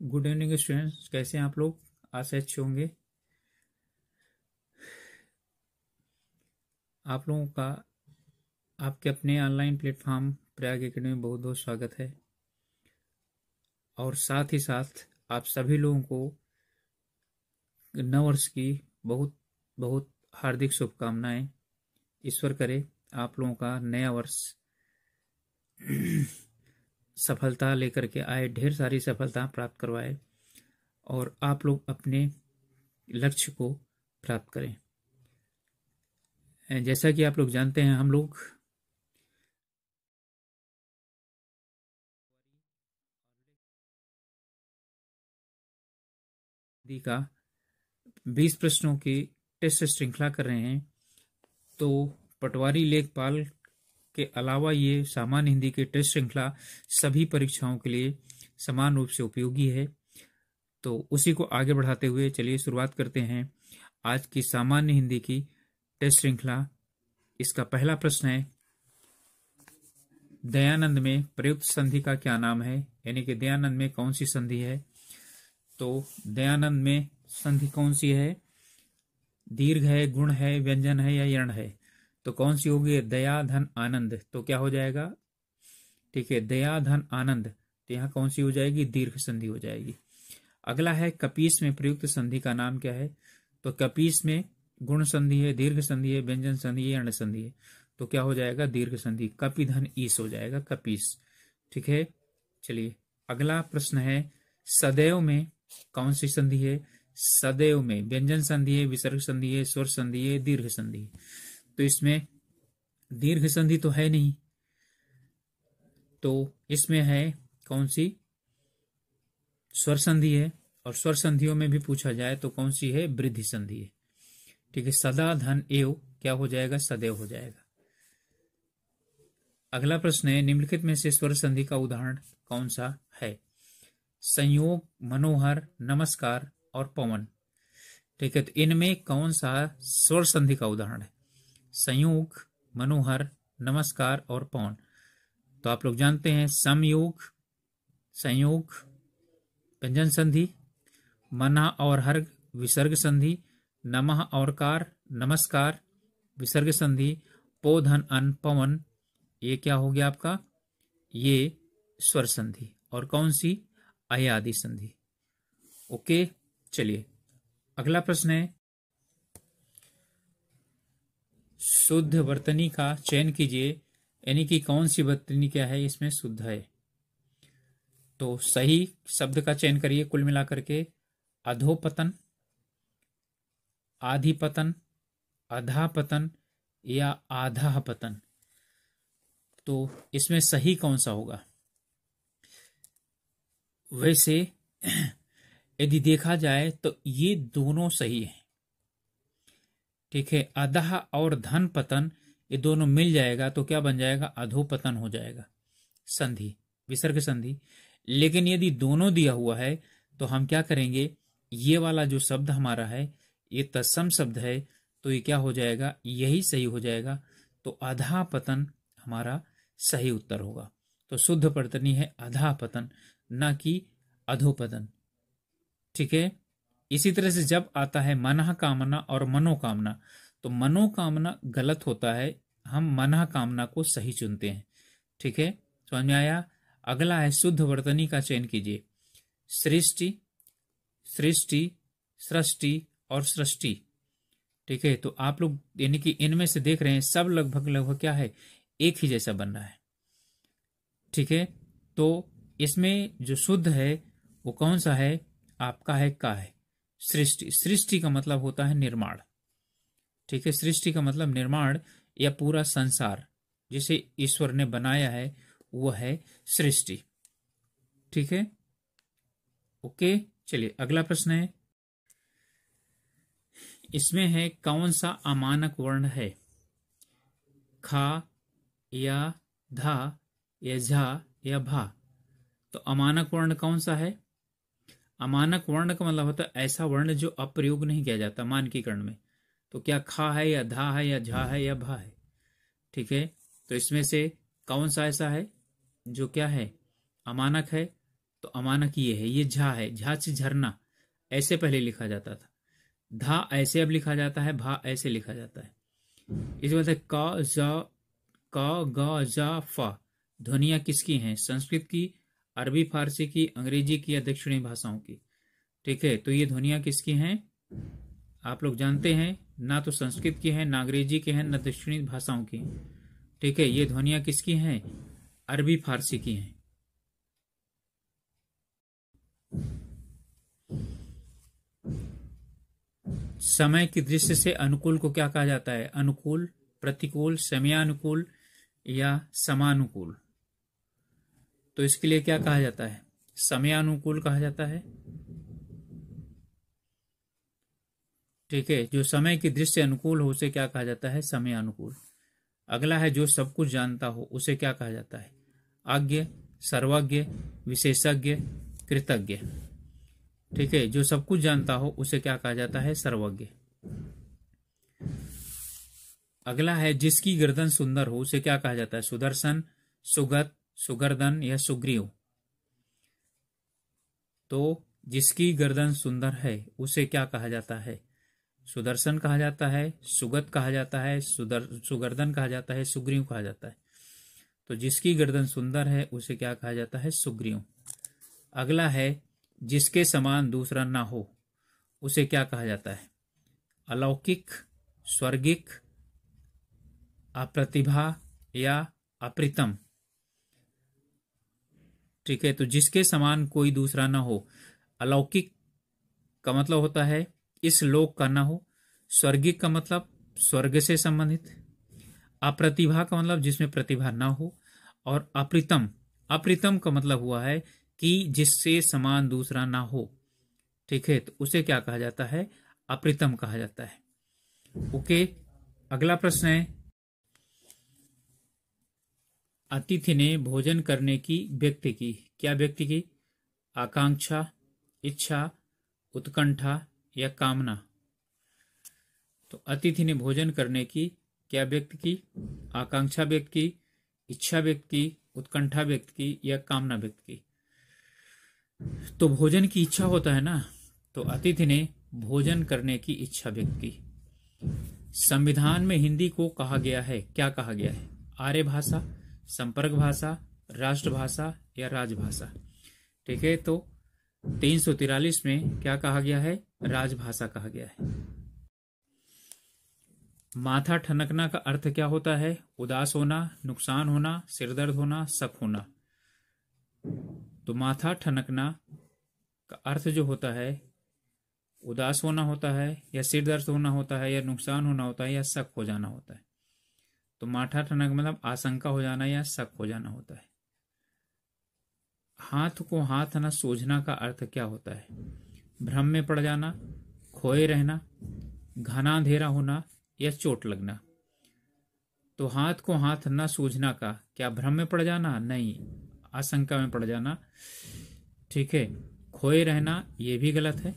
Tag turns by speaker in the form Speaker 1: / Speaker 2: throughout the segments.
Speaker 1: Good evening students, कैसे हैं आप लोग? आशा अच्छे होंगे। आप लोगों का आपके अपने ऑनलाइन प्लेटफॉर्म प्रयाग एकेडमी में बहुत बहुत स्वागत है। और साथ ही साथ आप सभी लोगों को नववर्ष की बहुत बहुत हार्दिक शुभकामनाएं। ईश्वर करे आप लोगों का नया वर्ष सफलता लेकर के आए, ढेर सारी सफलता प्राप्त करवाए और आप लोग अपने लक्ष्य को प्राप्त करें। जैसा कि आप लोग जानते हैं, हम लोग हिंदी का 20 प्रश्नों की टेस्ट श्रृंखला कर रहे हैं। तो पटवारी लेखपाल के अलावा ये सामान्य हिंदी की टेस्ट श्रृंखला सभी परीक्षाओं के लिए समान रूप से उपयोगी है। तो उसी को आगे बढ़ाते हुए चलिए शुरुआत करते हैं आज की सामान्य हिंदी की टेस्ट श्रृंखला। इसका पहला प्रश्न है, दयानंद में प्रयुक्त संधि का क्या नाम है? यानी कि दयानंद में कौन सी संधि है? तो दयानंद में संधि कौन सी है? दीर्घ है, गुण है, व्यंजन है या यर्ण है? तो कौन सी होगी? दया धन आनंद। तो क्या हो जाएगा? ठीक है, दया धन आनंद। तो यहाँ कौन सी हो जाएगी? दीर्घ संधि हो जाएगी। अगला है, कपीस में प्रयुक्त संधि का नाम क्या है? तो कपीस में गुण संधि है, दीर्घ संधि है, व्यंजन संधि है, यर्ण संधि है। तो क्या हो जाएगा? दीर्घ संधि। कपि धन ईस हो जाएगा, कपीस। ठीक है, चलिए अगला प्रश्न है, सदैव में कौन सी संधि है? सदैव में व्यंजन संधि है, विसर्ग संधि है, स्वर संधि है, दीर्घ संधि है। तो इसमें दीर्घ संधि तो है नहीं, तो इसमें है कौन सी? स्वर संधि है। और स्वर संधियों में भी पूछा जाए तो कौन सी है? वृद्धि संधि है। ठीक है, सदा धन एव क्या हो जाएगा? सदैव हो जाएगा। अगला प्रश्न है, निम्नलिखित में से स्वर संधि का उदाहरण कौन सा है? संयोग, मनोहर, नमस्कार और पवन। ठीक है, तो इनमें कौन सा स्वर संधि का उदाहरण है? संयोग, मनोहर, नमस्कार और पवन। तो आप लोग जानते हैं, समयोग, संयोग, व्यंजन संधि, मना और हर्ग, विसर्ग संधि, नमः और कार, नमस्कार, विसर्ग संधि, पो धन अन पवन। ये क्या हो गया आपका? ये स्वर संधि। और कौन सी? अयादि संधि। ओके, चलिए अगला प्रश्न है, शुद्ध वर्तनी का चयन कीजिए। यानी कि कौन सी वर्तनी क्या है इसमें शुद्ध है? तो सही शब्द का चयन करिए। कुल मिलाकर के अधोपतन, आधिपतन, अधापतन या आधा पतन। तो इसमें सही कौन सा होगा? वैसे यदि देखा जाए तो ये दोनों सही है। ठीक है, अधः और धन पतन ये दोनों मिल जाएगा तो क्या बन जाएगा? अधोपतन हो जाएगा, संधि, विसर्ग संधि। लेकिन यदि दोनों दिया हुआ है तो हम क्या करेंगे? ये वाला जो शब्द हमारा है ये तत्सम शब्द है, तो ये क्या हो जाएगा? यही सही हो जाएगा। तो अधा पतन हमारा सही उत्तर होगा। तो शुद्ध वर्तनी है अधा पतन, ना कि अधोपतन। ठीक है, इसी तरह से जब आता है मनः कामना और मनोकामना, तो मनोकामना गलत होता है, हम मनः कामना को सही चुनते हैं। ठीक है, समझ में आया? अगला है, शुद्ध वर्तनी का चयन कीजिए। सृष्टि, सृष्टि, सृष्टि और सृष्टि। ठीक है, तो आप लोग यानी कि इनमें से देख रहे हैं सब लगभग लगभग क्या है? एक ही जैसा बन रहा है। ठीक है, तो इसमें जो शुद्ध है वो कौन सा है? आपका है का है सृष्टि। सृष्टि का मतलब होता है निर्माण। ठीक है, सृष्टि का मतलब निर्माण या पूरा संसार जिसे ईश्वर ने बनाया है वो है सृष्टि। ठीक है, ओके, चलिए अगला प्रश्न है, इसमें है कौन सा अमानक वर्ण है? खा या धा या झा या भा। तो अमानक वर्ण कौन सा है? अमानक वर्ण का मतलब होता है ऐसा वर्ण जो अप्रयोग नहीं किया जाता मानकीकरण में। तो क्या खा है या धा है या झा है या भा है? ठीक है, तो इसमें से कौन सा ऐसा है जो क्या है? अमानक है? तो अमानक ये है, ये झा है, झा से झरना ऐसे पहले लिखा जाता था, धा ऐसे अब लिखा जाता है, भा ऐसे लिखा जाता है। इस वजह से क ग जा फा ध्वनियां किसकी हैं? संस्कृत की, अरबी फारसी की, अंग्रेजी की या दक्षिणी भाषाओं की। ठीक है, तो ये ध्वनियां किसकी हैं? आप लोग जानते हैं, ना तो संस्कृत की है, ना अंग्रेजी की है, ना दक्षिणी भाषाओं की। ठीक है, ये ध्वनियां किसकी हैं? अरबी फारसी की हैं। समय की दृष्टि से अनुकूल को क्या कहा जाता है? अनुकूल, प्रतिकूल, समयानुकूल या समानुकूल। तो इसके लिए क्या कहा जाता है? समयानुकूल कहा जाता है। ठीक है, जो समय की दृष्टि से अनुकूल हो उसे क्या कहा जाता है? समयानुकूल। अगला है जो सब कुछ जानता हो, उसे क्या कहा जाता है? आज्ञ, सर्वज्ञ, विशेषज्ञ, कृतज्ञ। ठीक है, जो सब कुछ जानता हो उसे क्या कहा जाता है? सर्वज्ञ। अगला है जिसकी गर्दन सुंदर हो उसे क्या कहा जाता है? सुदर्शन, सुगत, सुगर्दन या सुग्रीव। तो जिसकी गर्दन सुंदर है उसे क्या कहा जाता है? सुदर्शन कहा जाता है, सुगत कहा जाता है, सुगर्दन कहा जाता है, सुग्रीव कहा जाता है। तो जिसकी गर्दन सुंदर है उसे क्या कहा जाता है? सुग्रीव। अगला है जिसके समान दूसरा ना हो उसे क्या कहा जाता है? अलौकिक, स्वर्गिक, अप्रतिभा या अप्रितम। ठीक है, तो जिसके समान कोई दूसरा ना हो, अलौकिक का मतलब होता है इस लोक का ना हो, स्वर्गिक का मतलब स्वर्ग से संबंधित, अप्रतिभा का मतलब जिसमें प्रतिभा ना हो, और अप्रितम, अप्रितम का मतलब हुआ है कि जिससे समान दूसरा ना हो। ठीक है, तो उसे क्या कहा जाता है? अप्रितम कहा जाता है। ओके, अगला प्रश्न है, अतिथि ने भोजन करने की व्यक्ति की, क्या व्यक्ति की? आकांक्षा, इच्छा, उत्कंठा या कामना। तो अतिथि ने भोजन करने की क्या व्यक्ति की? आकांक्षा व्यक्त की, इच्छा व्यक्त की, उत्कंठा व्यक्त की या कामना व्यक्त की। तो भोजन की इच्छा होता है ना, तो अतिथि ने भोजन करने की इच्छा व्यक्त की। संविधान में हिंदी को कहा गया है, क्या कहा गया है? आर्य भाषा, संपर्क भाषा, राष्ट्रभाषा या राजभाषा। ठीक है, तो 343 में क्या कहा गया है? राजभाषा कहा गया है। माथा ठनकना का अर्थ क्या होता है? उदास होना, नुकसान होना, सिरदर्द होना, शक होना। तो माथा ठनकना का अर्थ जो होता है, उदास होना होता है, या सिर दर्द होना होता है, या नुकसान होना होता है, या शक हो जाना होता है। तो माथा ठनक मतलब आशंका हो जाना या शक हो जाना होता है। हाथ को हाथ न सूझना का अर्थ क्या होता है? भ्रम में पड़ जाना, खोए रहना, घना अंधेरा होना या चोट लगना। तो हाथ को हाथ न सूझना का क्या भ्रम में पड़ जाना? नहीं, आशंका में पड़ जाना। ठीक है, खोए रहना ये भी गलत है।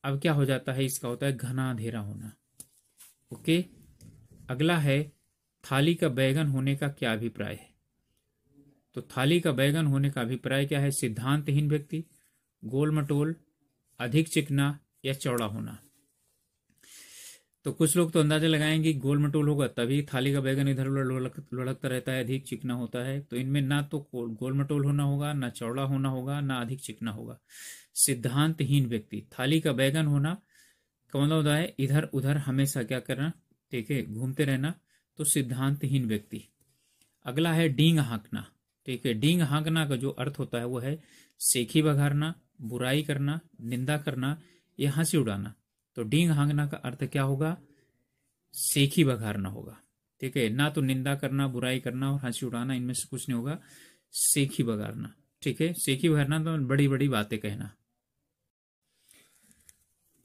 Speaker 1: अब क्या हो जाता है? इसका होता है घना अंधेरा होना। ओके, अगला है थाली का बैगन होने का क्या अभिप्राय है? तो थाली का बैगन होने का अभिप्राय क्या है? सिद्धांतहीन व्यक्ति, गोल मटोल, अधिक चिकना या चौड़ा होना। तो कुछ लोग तो अंदाजा लगाएंगे गोल मटोल होगा तभी थाली का बैगन इधर उधर लुढ़कता रहता है, अधिक चिकना होता है। तो इनमें ना तो गोल मटोल होना होगा, ना चौड़ा होना होगा, ना अधिक चिकना होगा। सिद्धांतहीन व्यक्ति, थाली का बैगन होना का मतलब होता है इधर उधर हमेशा क्या करना, ठीक है, घूमते रहना। तो सिद्धांतहीन व्यक्ति। अगला है डींग हाँकना। ठीक है, डींग हाँकना का जो अर्थ होता है वो है सेखी बघारना, बुराई करना, निंदा करना या हंसी उड़ाना। तो डींग हाँकना का अर्थ क्या होगा? सेखी बघारना होगा। ठीक है, ना तो निंदा करना, बुराई करना और हंसी उड़ाना, इनमें से कुछ नहीं होगा, सेखी बघारना। ठीक है, सेखी बघारना तो बड़ी बड़ी बातें कहना।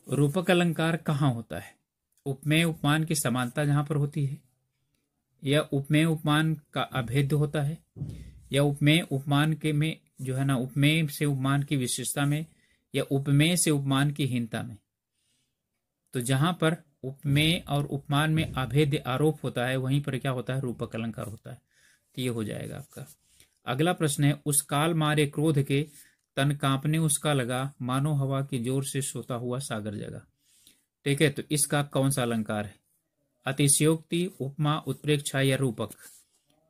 Speaker 1: रूपक अलंकार कहाँ होता है? उपमेय उपमान की समानता जहां पर होती है, या उपमेय उपमान का अभेद्य होता है, या उपमेय उपमान के में जो है ना, उपमेय से उपमान की विशेषता में, या उपमेय से उपमान की हीनता में। तो जहां पर उपमेय और उपमान में अभेद्य आरोप होता है वहीं पर क्या होता है? रूपक अलंकार होता है। तो ये हो जाएगा आपका। अगला प्रश्न है, उस काल मारे क्रोध के तन कांपने उसका लगा, मानो हवा के जोर से सोता हुआ सागर जगा। ठीक है, तो इसका कौन सा अलंकार है? अतिशयोक्ति, उपमा, उत्प्रेक्षा या रूपक?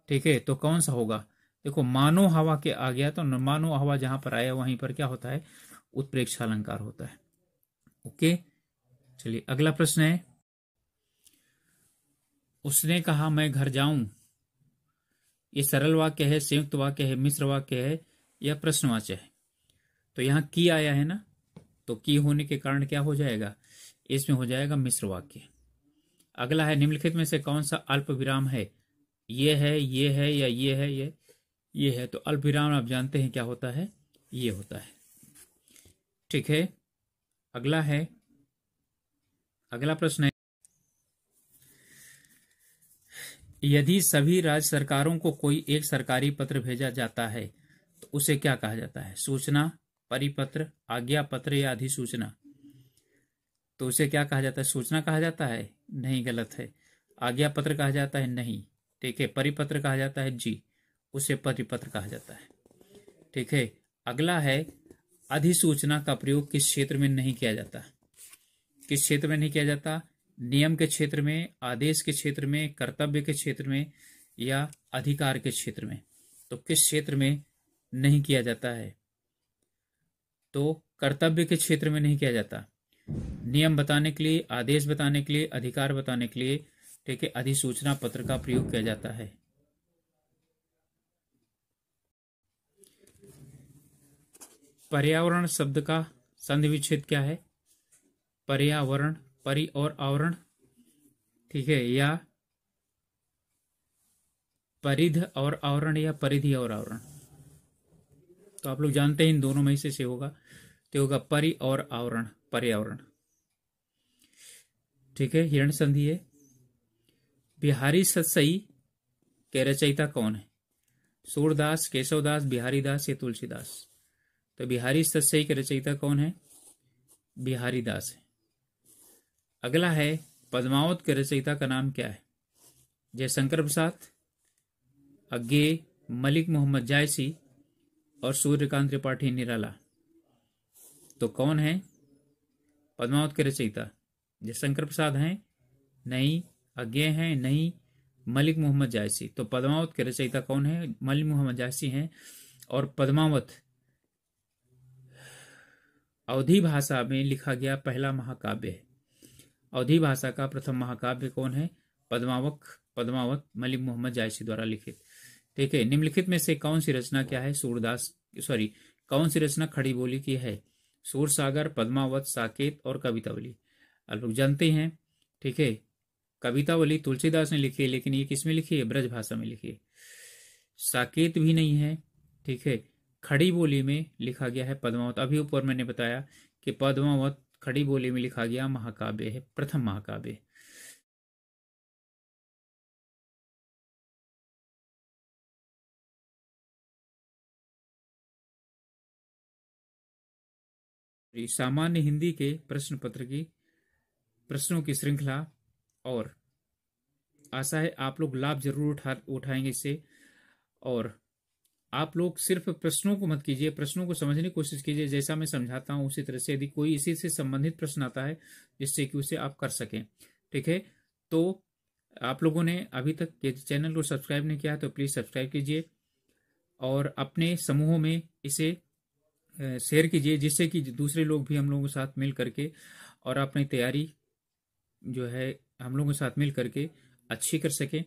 Speaker 1: ठीक है, तो कौन सा होगा? देखो, मानो हवा के आ गया तो मानो हवा जहां पर आया वहीं पर क्या होता है? उत्प्रेक्षा अलंकार होता है। ओके, चलिए अगला प्रश्न है, उसने कहा मैं घर जाऊं। ये सरल वाक्य है, संयुक्त वाक्य है, मिश्र वाक्य है या प्रश्नवाच्य है? तो यहाँ की आया है ना, तो की होने के कारण क्या हो जाएगा? इसमें हो जाएगा मिश्र वाक्य। अगला है, निम्नलिखित में से कौन सा अल्प विराम है? ये है, ये है या ये है, ये है। तो अल्प विराम आप जानते हैं क्या होता है? ये होता है। ठीक है, अगला है, अगला प्रश्न है, यदि सभी राज्य सरकारों को कोई एक सरकारी पत्र भेजा जाता है तो उसे क्या कहा जाता है? सूचना, परिपत्र, आज्ञा पत्र या अधिसूचना? तो उसे क्या कहा जाता है? सूचना कहा जाता है? नहीं, गलत है। आज्ञा पत्र कहा जाता है? नहीं। ठीक है, परिपत्र कहा जाता है? जी, उसे परिपत्र कहा जाता है। ठीक है, अगला है, अधिसूचना का प्रयोग किस क्षेत्र में नहीं किया जाता? किस क्षेत्र में नहीं किया जाता? नियम के क्षेत्र में, आदेश के क्षेत्र में, कर्तव्य के क्षेत्र में या अधिकार के क्षेत्र में? तो किस क्षेत्र में नहीं किया जाता है? तो कर्तव्य के क्षेत्र में नहीं किया जाता। नियम बताने के लिए, आदेश बताने के लिए, अधिकार बताने के लिए, ठीक है, अधिसूचना पत्र का प्रयोग किया जाता है। पर्यावरण शब्द का संधि विच्छेद क्या है? पर्यावरण, परि और आवरण, ठीक है, या परिध और आवरण या परिधि और आवरण? तो आप लोग जानते हैं इन दोनों में से होगा, तो होगा परि और आवरण, पर्यावरण। ठीक है, हिरण संधि है। बिहारी सतसई के रचयिता कौन है? सूरदास, केशवदास, बिहारीदास या तुलसीदास? तो बिहारी सतसई के रचयिता कौन है? बिहारीदास है। अगला है, पद्मावत के रचयिता का नाम क्या है? जयशंकर प्रसाद, अज्ञे, मलिक मोहम्मद जायसी और सूर्यकांत त्रिपाठी निराला? तो कौन है पद्मावत के रचयिता? जयशंकर प्रसाद हैं? नहीं। अज्ञे हैं? नहीं। मलिक मोहम्मद जायसी? तो पद्मावत के रचयिता कौन है? मलिक मोहम्मद जायसी हैं। और पद्मावत अवधी भाषा में लिखा गया पहला महाकाव्य है। अवधी भाषा का प्रथम महाकाव्य कौन है? पद्मावत मलिक मोहम्मद जायसी द्वारा लिखित। ठीक है, निम्नलिखित में से कौन सी रचना क्या है? कौन सी रचना खड़ी बोली की है? सूरसागर, पद्मावत, साकेत और कवितावली? आप लोग जानते हैं। ठीक है, कवितावली तुलसीदास ने लिखी है, लेकिन ये किस में लिखी है? ब्रज भाषा में लिखी है। साकेत भी नहीं है। ठीक है, खड़ी बोली में लिखा गया है पद्मावत। अभी ऊपर मैंने बताया कि पद्मावत खड़ी बोली में लिखा गया महाकाव्य है, प्रथम महाकाव्य। सामान्य हिंदी के प्रश्न पत्र की प्रश्नों की श्रृंखला, और आशा है आप लोग लाभ जरूर उठाएंगे इससे। और आप लोग सिर्फ प्रश्नों को मत कीजिए, प्रश्नों को समझने की कोशिश कीजिए। जैसा मैं समझाता हूं उसी तरह से, यदि कोई इसी से संबंधित प्रश्न आता है जिससे कि उसे आप कर सकें। ठीक है, तो आप लोगों ने अभी तक यदि चैनल को सब्सक्राइब नहीं किया तो प्लीज सब्सक्राइब कीजिए और अपने समूहों में इसे शेयर कीजिए, जिससे कि दूसरे लोग भी हम लोगों के साथ मिल करके और अपनी तैयारी जो है हम लोगों के साथ मिल करके अच्छी कर सकें।